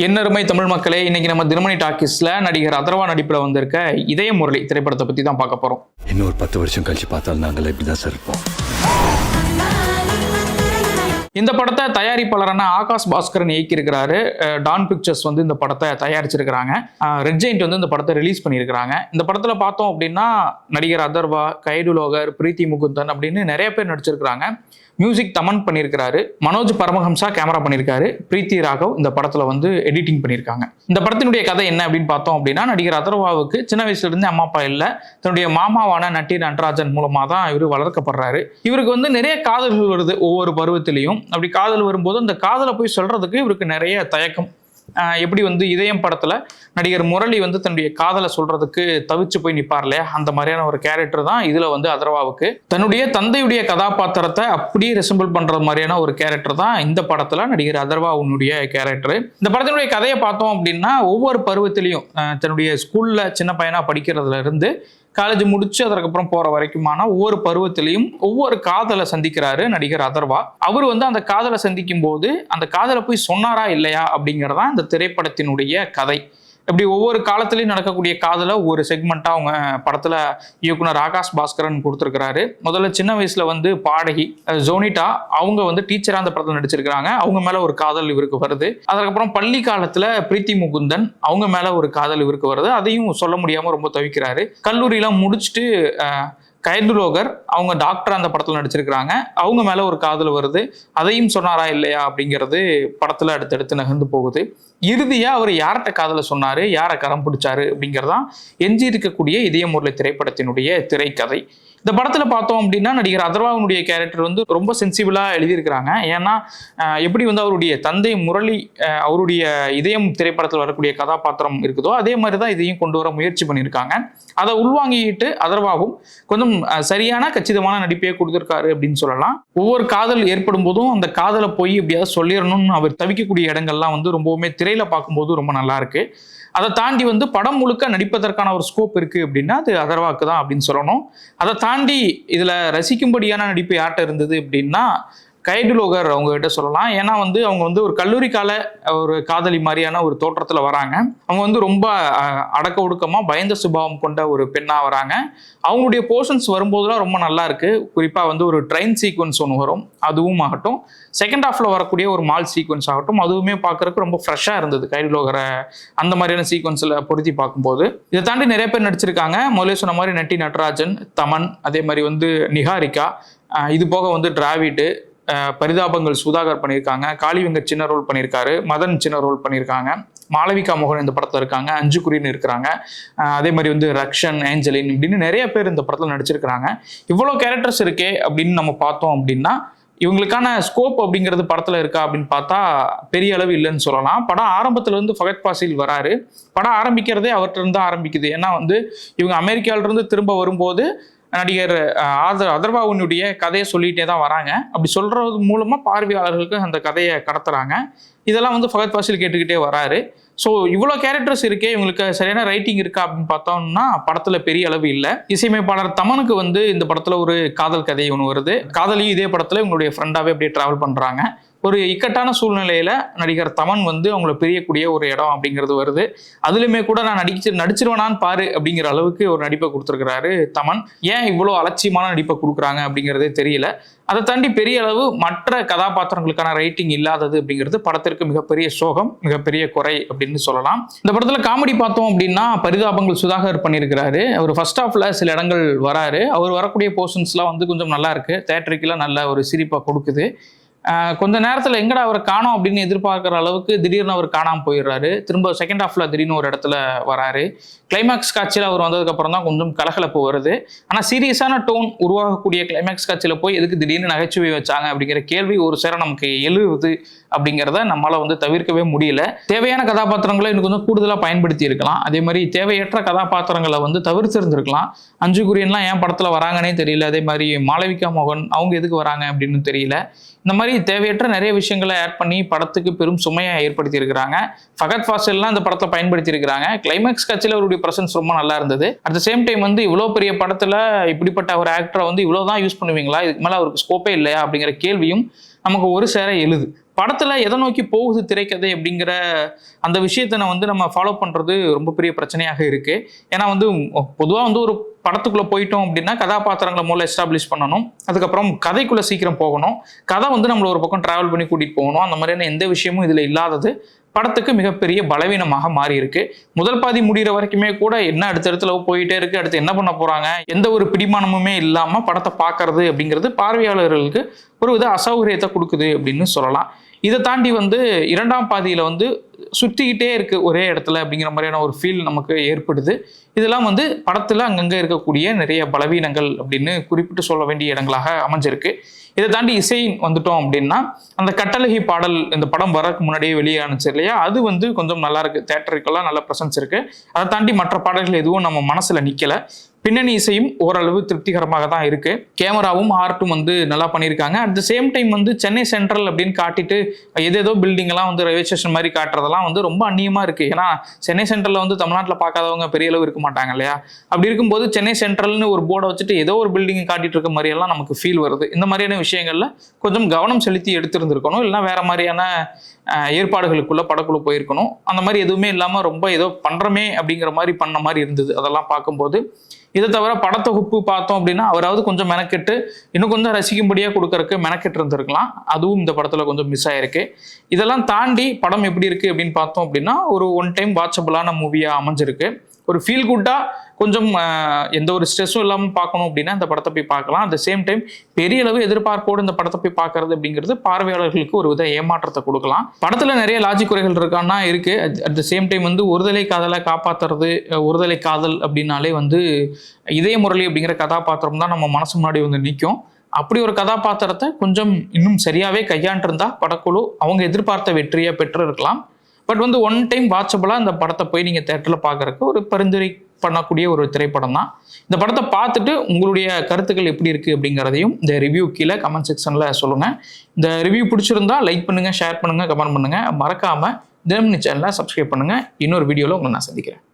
என்னருமை தமிழ் மக்களே, இன்னைக்கு நம்ம தினமணி டாக்கீஸ்ல நடிகர் அதர்வா நடிப்புல வந்திருக்க இதய முரளி திரைப்படத்தை பத்தி தான் பார்க்க போறோம். இன்னொரு 10 வருஷம் கழிச்சு பார்த்தாலும் நாங்கள் இப்படிதான் சார் இருப்போம். இந்த படத்தை தயாரிப்பாளரான ஆகாஷ் பாஸ்கரன் இயக்கியிருக்கிறாரு. டான் பிக்சர்ஸ் வந்து இந்த படத்தை தயாரிச்சிருக்கிறாங்க. ரெட் ஜெயிண்ட் வந்து இந்த படத்தை ரிலீஸ் பண்ணியிருக்கிறாங்க. இந்த படத்துல பார்த்தோம் அப்படின்னா நடிகர் அதர்வா, கைடு லோகர், பிரீத்தி முகுந்தன் அப்படின்னு நிறைய பேர் நடிச்சிருக்கிறாங்க. மியூசிக் தமன் பண்ணியிருக்கிறாரு. மனோஜ் பரமஹம்சா கேமரா பண்ணியிருக்காரு. பிரீத்தி ராகவ் இந்த படத்துல வந்து எடிட்டிங் பண்ணியிருக்காங்க. இந்த படத்தினுடைய கதை என்ன அப்படின்னு பார்த்தோம் அப்படின்னா, நடிகர் அதர்வாவுக்கு சின்ன வயசுல இருந்து அம்மா அப்பா இல்லை. தன்னுடைய மாமாவான நட்டி நடராஜன் மூலமா தான் இவர் வளர்க்கப்படுறாரு. இவருக்கு வந்து நிறைய காதல்கள் வருது ஒவ்வொரு பருவத்திலையும். அப்படி காதல் வரும்போது அந்த காதலை போய் சொல்றதுக்கு இவருக்கு நிறைய தயக்கம். எப்படி வந்து இதயம் படத்துல நடிகர் முரளி வந்து தன்னுடைய காதலை சொல்றதுக்கு தவிச்சு போய் நிற்பார் இல்லையா, அந்த மாதிரியான ஒரு கேரக்டர் தான் இதுல வந்து அதர்வாவுக்கு. தன்னுடைய தந்தையுடைய கதாபாத்திரத்தை அப்படியே ரெசம்பிள் பண்ற மாதிரியான ஒரு கேரக்டர் தான் இந்த படத்துல நடிகர் அதர்வாவுடைய கேரக்டர். இந்த படத்தினுடைய கதையை பார்த்தோம் அப்படின்னா, ஒவ்வொரு பருவத்திலையும் தன்னுடைய ஸ்கூல்ல சின்ன பையனா படிக்கிறதுல இருந்து காலேஜ் முடிச்சு அதுக்கப்புறம் போற வரைக்குமான ஒவ்வொரு பருவத்திலையும் ஒவ்வொரு காதலை சந்திக்கிறாரு நடிகர் அதர்வா. அவர் வந்து அந்த காதலை சந்திக்கும் போது அந்த காதலை போய் சொன்னாரா இல்லையா அப்படிங்கிறதா இந்த திரைப்படத்தினுடைய கதை. இப்படி ஒவ்வொரு காலத்திலையும் நடக்கக்கூடிய காதலை ஒரு செக்மெண்ட்டாக அவங்க படத்தில் இயக்குனர் ஆகாஷ் பாஸ்கரன் கொடுத்துருக்கிறாரு. முதல்ல சின்ன வயசில் வந்து பாடகி ஜோனிட்டா அவங்க வந்து டீச்சராக அந்த படத்தில் நடிச்சிருக்கிறாங்க. அவங்க மேலே ஒரு காதல் இவருக்கு வருது. அதுக்கப்புறம் பள்ளி காலத்தில் பிரீத்தி முகுந்தன் அவங்க மேலே ஒரு காதல் இவருக்கு வருது. அதையும் சொல்ல முடியாமல் ரொம்ப தவிக்கிறாரு. கல்லூரியெலாம் முடிச்சுட்டு கைடு லோகர் அவங்க டாக்டர் அந்த படத்தில் நடிச்சிருக்கிறாங்க. அவங்க மேலே ஒரு காதல் வருது. அதையும் சொன்னாரா இல்லையா அப்படிங்கிறது படத்தில் அடுத்தடுத்து நகர்ந்து போகுது. இறுதியாக அவர் யார்கிட்ட காதலை சொன்னார், யாரை கரம் பிடிச்சாரு அப்படிங்கிறதான் எஞ்சி இருக்கக்கூடிய இதய முரளி திரைப்படத்தினுடைய திரைக்கதை. இந்த படத்தில் பார்த்தோம் அப்படின்னா நடிகர் அதர்வாவுடைய கேரக்டர் வந்து ரொம்ப சென்சிபிளாக எழுதியிருக்கிறாங்க. ஏன்னா எப்படி வந்து அவருடைய தந்தை முரளி அவருடைய இதயம் திரைப்படத்தில் வரக்கூடிய கதாபாத்திரம் இருக்குதோ அதே மாதிரி தான் இதையும் கொண்டு வர முயற்சி பண்ணியிருக்காங்க. அதை உள்வாங்கிட்டு அதர்வாவும் கொஞ்சம் சரியான கச்சிதமான நடிப்பையே கொடுத்துருக்காரு அப்படின்னு சொல்லலாம். ஒவ்வொரு காதல் ஏற்படும் போதும் அந்த காதலை போய் எப்படியாவது சொல்லிடணும்னு அவர் தவிக்கக்கூடிய இடங்கள்லாம் வந்து ரொம்பவுமே திரையில பார்க்கும்போது ரொம்ப நல்லா இருக்கு. அதை தாண்டி வந்து படம் முழுக்க நடிப்பதற்கான ஒரு ஸ்கோப் இருக்கு அப்படின்னா அது அதர்வாக்கு தான் அப்படின்னு சொல்லணும். அதை தாண்டி இதுல ரசிக்கும்படியான நடிப்பு யார்கிட்ட இருந்தது அப்படின்னா கைடு லோகர் அவங்க கிட்ட சொல்லலாம். ஏன்னா வந்து அவங்க வந்து ஒரு கல்லூரி கால ஒரு காதலி மாதிரியான ஒரு தோற்றத்துல வராங்க. அவங்க வந்து ரொம்ப அடக்க ஒடுக்கமா பயந்த சுபாவம் கொண்ட ஒரு பெண்ணா வராங்க. அவங்களுடைய போர்ஷன்ஸ் வரும்போதுலாம் ரொம்ப நல்லா இருக்கு. குறிப்பா வந்து ஒரு ட்ரெயின் சீக்வன்ஸ் ஒன்று வரும், அதுவும் ஆகட்டும், செகண்ட் ஹாஃப்ல வரக்கூடிய ஒரு மால் சீக்வன்ஸ் ஆகட்டும், அதுவுமே பார்க்கறதுக்கு ரொம்ப ஃப்ரெஷ்ஷாக இருந்தது. கைடு லோகரை அந்த மாதிரியான சீக்வன்ஸில் பொருத்தி பார்க்கும்போது இதை தாண்டி நிறைய பேர் நடிச்சிருக்காங்க. முதலே சொன்ன மாதிரி நட்டி நடராஜன், தமன், அதே மாதிரி வந்து நிகாரிகா, இது போக வந்து டிராவிடு, பரிதாபங்கள் சுதாகர் பண்ணியிருக்காங்க, காளிவெங்கட் சின்ன ரோல் பண்ணியிருக்காரு, மதன் சின்ன ரோல் பண்ணியிருக்காங்க, மாளவிகா மோகன் இந்த படத்தில் இருக்காங்க, அஞ்சு குறின்னு இருக்கிறாங்க, அதே மாதிரி வந்து ரக்ஷன், ஏஞ்சலின் இப்படின்னு நிறைய பேர் இந்த படத்தில் நடிச்சிருக்கிறாங்க. இவ்வளோ கேரக்டர்ஸ் இருக்கே அப்படின்னு நம்ம பார்த்தோம் அப்படின்னா இவங்களுக்கான ஸ்கோப் அப்படிங்கிறது படத்தில் இருக்கா அப்படின்னு பார்த்தா பெரிய அளவு இல்லைன்னு சொல்லலாம். படம் ஆரம்பத்துல இருந்து ஃபகத் ஃபாசில் வராரு. படம் ஆரம்பிக்கிறதே அவர்கிட்ட இருந்து ஆரம்பிக்குது. ஏன்னா வந்து இவங்க அமெரிக்காவிலிருந்து திரும்ப வரும்போது நடிகர் அதர்வாவுடைய கதையை சொல்லிகிட்டே தான் வராங்க. அப்படி சொல்றது மூலமா பார்வையாளர்களுக்கு அந்த கதையை கடத்துறாங்க. இதெல்லாம் வந்து ஃபகத் ஃபாசில் கேட்டுக்கிட்டே வராரு. ஸோ இவ்வளோ கேரக்டர்ஸ் இருக்கே, இவங்களுக்கு சரியான ரைட்டிங் இருக்கா அப்படின்னு பார்த்தோம்னா படத்தில் பெரிய அளவு இல்லை. இசையமைப்பாளர் தமனுக்கு வந்து இந்த படத்தில் ஒரு காதல் கதை ஒன்று வருது. காதலியும் இதே படத்தில் இவங்களுடைய ஃப்ரெண்டாகவே அப்படியே ட்ராவல் பண்ணுறாங்க. ஒரு இக்கட்டான சூழ்நிலையில நடிகர் தமன் வந்து அவங்கள பிரியக்கூடிய ஒரு இடம் அப்படிங்கிறது வருது. அதுலயுமே கூட நான் நடிச்சிருவேனான்னு பாரு அப்படிங்கிற அளவுக்கு ஒரு நடிப்பை கொடுத்துருக்கிறாரு தமன். ஏன் இவ்வளோ அலட்சியமான நடிப்பை கொடுக்குறாங்க அப்படிங்கிறதே தெரியல. அதை தாண்டி பெரிய அளவு மற்ற கதாபாத்திரங்களுக்கான ரைட்டிங் இல்லாதது அப்படிங்கிறது படத்திற்கு மிகப்பெரிய சோகம், மிகப்பெரிய குறை அப்படின்னு சொல்லலாம். இந்த படத்துல காமெடி பார்த்தோம் அப்படின்னா பரிதாபங்கள் சுதாகர் பண்ணியிருக்கிறாரு. அவர் ஃபர்ஸ்ட் ஹாஃப்ல சில இடங்கள் வராரு. அவர் வரக்கூடிய போர்ஷன்ஸ்லாம் வந்து கொஞ்சம் நல்லா இருக்கு. தேட்டருக்குலாம் நல்ல ஒரு சிரிப்பை கொடுக்குது. கொஞ்ச நேரத்தில் எங்கடா அவரை காணோம் அப்படின்னு எதிர்பார்க்குற அளவுக்கு திடீர்னு அவர் காணாமல் போயிடுறாரு. திரும்ப செகண்ட் ஹாஃப்ல திடீர்னு ஒரு இடத்துல வராரு. கிளைமேக்ஸ் காட்சியில் அவர் வந்ததுக்கப்புறம் தான் கொஞ்சம் கலகலப்பு வருது. ஆனால் சீரியஸான டோன் உருவாகக்கூடிய கிளைமேக்ஸ் காட்சியில் போய் எதுக்கு திடீர்னு நகைச்சுவை வச்சாங்க அப்படிங்கிற கேள்வி ஒரு சேர நமக்கு எழுது அப்படிங்கிறத நம்மளால் வந்து தவிர்க்கவே முடியல. தேவையான கதாபாத்திரங்களை இன்னும் கொஞ்சம் கூடுதலாக பயன்படுத்தி இருக்கலாம். அதே மாதிரி தேவையற்ற கதாபாத்திரங்களை வந்து தவிர்த்திருந்திருக்கலாம். அஞ்சு குறியன்லாம் ஏன் படத்தில் வராங்கன்னே தெரியல. அதே மாதிரி மாளவிகா மோகன் அவங்க எதுக்கு வராங்க அப்படின்னு தெரியல. இந்த மாதிரி தேவையற்ற நிறைய விஷயங்களை ஆட் பண்ணி படத்துக்கு பெரும் சுமையை ஏற்படுத்தி இருக்கிறாங்க. ஃபகத் ஃபாசில்லாம் இந்த படத்தை பயன்படுத்தி இருக்கிறாங்க. கிளைமேக்ஸ் காட்சியில் அவருடைய பிரசன்ஸ் ரொம்ப நல்லா இருந்தது. அட் த சேம் டைம் வந்து இவ்வளோ பெரிய படத்தில் இப்படிப்பட்ட ஒரு ஆக்டரை வந்து இவ்வளோதான் யூஸ் பண்ணுவீங்களா, இதுக்கு மேலே அவருக்கு ஸ்கோப்பே இல்லையா அப்படிங்கிற கேள்வியும் நமக்கு ஒரு சேர எழுது. படத்தில் எதை நோக்கி போகுது திரைக்கதை அப்படிங்கிற அந்த விஷயத்தை நம்ம ஃபாலோ பண்ணுறது ரொம்ப பெரிய பிரச்சனையாக இருக்குது. ஏன்னா பொதுவாக ஒரு படத்துக்குள்ளே போயிட்டோம் அப்படின்னா கதாபாத்திரங்களை முதல்ல எஸ்டாப்ளிஷ் பண்ணணும், அதுக்கப்புறம் கதைக்குள்ளே சீக்கிரம் போகணும், கதை நம்மளை ஒரு பக்கம் ட்ராவல் பண்ணி கூட்டிகிட்டு போகணும். அந்த மாதிரியான எந்த விஷயமும் இதில் இல்லாதது படத்துக்கு மிகப்பெரிய பலவீனமாக மாறி இருக்கு. முதல் பாதி முடிகிற வரைக்குமே கூட என்ன அடுத்தடுத்து லவ் போயிட்டே இருக்கு, அடுத்து என்ன பண்ண போறாங்க, எந்த ஒரு பிடிமானமுமே இல்லாம படத்தை பார்க்கறது அப்படிங்கிறது பார்வையாளர்களுக்கு ஒரு வித அசௌகரியத்தை கொடுக்குது அப்படின்னு சொல்லலாம். இதை தாண்டி இரண்டாம் பாதியில சுற்றிக்கிட்டே இருக்கு ஒரே இடத்துல அப்படிங்கிற மாதிரியான ஒரு ஃபீல் நமக்கு ஏற்படுது. இதெல்லாம் படத்துல அங்கங்கே இருக்கக்கூடிய நிறைய பலவீனங்கள் அப்படின்னு குறிப்பிட்டு சொல்ல வேண்டிய இடங்களாக அமைஞ்சிருக்கு. இதை தாண்டி இசை வந்துட்டோம் அப்படின்னா அந்த கட்டழகி பாடல் இந்த படம் வரக்கு முன்னாடியே வெளியே அனுப்பிச்சு இல்லையா, அது கொஞ்சம் நல்லா இருக்கு, தேட்டருக்கெல்லாம் நல்ல ப்ரெசன்ஸ் இருக்கு. அதை தாண்டி மற்ற பாடல்கள் எதுவும் நம்ம மனசுல நிக்கல. பின்னணி இசையும் ஓரளவு திருப்திகரமாக தான் இருக்கு. கேமராவும் ஆர்ட்டும் நல்லா பண்ணியிருக்காங்க. At the same time Chennai central அப்படின்னு காட்டிட்டு ஏதேதோ பில்டிங் எல்லாம் ரயில்வே ஸ்டேஷன் மாதிரி காட்டுறதெல்லாம் ரொம்ப அந்நியமா இருக்கு. ஏன்னா சென்னை சென்ட்ரல்ல தமிழ்நாட்டில் பார்க்காதவங்க பெரிய அளவு இருக்க மாட்டாங்க இல்லையா. அப்படி இருக்கும்போது சென்னை சென்ட்ரல்னு ஒரு போர்டை வச்சுட்டு ஏதோ ஒரு பில்டிங் காட்டிட்டு இருக்க மாதிரி எல்லாம் நமக்கு ஃபீல் வருது. இந்த மாதிரியான விஷயங்கள்ல கொஞ்சம் கவனம் செலுத்தி எடுத்திருந்திருக்கணும், இல்லைன்னா வேற மாதிரியான ஏற்பாடுகளுக்குள்ள படக்குள்ள போயிருக்கணும். அந்த மாதிரி எதுவுமே இல்லாம ரொம்ப ஏதோ பண்றமே அப்படிங்கிற மாதிரி பண்ண மாதிரி இருந்தது அதெல்லாம் பார்க்கும்போது. இதை தவிர படத்தொகுப்பு பார்த்தோம் அப்படின்னா அவராவது கொஞ்சம் மெனக்கெட்டு இன்னும் கொஞ்சம் ரசிக்கும்படியாக கொடுக்கறதுக்கு மெனக்கெட்டு இருந்திருக்கலாம். அதுவும் இந்த படத்தில் கொஞ்சம் மிஸ் ஆயிருக்கு. இதெல்லாம் தாண்டி படம் எப்படி இருக்கு அப்படின்னு பார்த்தோம் அப்படின்னா ஒரு ஒன் டைம் வாட்சபிளான மூவியாக அமைஞ்சிருக்கு. ஒரு ஃபீல் குட்டாக கொஞ்சம் எந்த ஒரு ஸ்ட்ரெஸ்ஸும் இல்லாமல் பார்க்கணும் அப்படின்னா இந்த படத்தை போய் பார்க்கலாம். அட் த சேம் டைம் பெரிய அளவு எதிர்பார்ப்போடு இந்த படத்தை போய் பார்க்கறது அப்படிங்கிறது பார்வையாளர்களுக்கு ஒரு வித ஏமாற்றத்தை கொடுக்கலாம். படத்தில் நிறைய லாஜிக் குறைகள் இருக்கான்னா இருக்கு. அட் த சேம் டைம் ஒருதலை காதலை காப்பாற்றுறது, ஒருதலை காதல் அப்படின்னாலே இதய முரளி அப்படிங்கிற கதாபாத்திரம் தான் நம்ம மனசு முன்னாடி நிற்கும். அப்படி ஒரு கதாபாத்திரத்தை கொஞ்சம் இன்னும் சரியாகவே கையாண்டிருந்தா படக்குழு அவங்க எதிர்பார்த்த வெற்றியை பெற்று இருக்கலாம். பட் ஒன் டைம் வாட்சபிளாக இந்த படத்தை போய் நீங்கள் தேட்டரில் பார்க்குறக்கு ஒரு பரிந்துரை பண்ணக்கூடிய ஒரு திரைப்படம் தான். இந்த படத்தை பார்த்துட்டு உங்களுடைய கருத்துக்கள் எப்படி இருக்குது அப்படிங்கிறதையும் இந்த ரிவ்யூ கீழே கமெண்ட் செக்ஷனில் சொல்லுங்கள். இந்த ரிவ்யூ பிடிச்சிருந்தா லைக் பண்ணுங்கள், ஷேர் பண்ணுங்கள், கமெண்ட் பண்ணுங்கள். மறக்காமல் தினமணி சேனலை சப்ஸ்கிரைப் பண்ணுங்கள். இன்னொரு வீடியோவில் உங்களை நான் சந்திக்கிறேன்.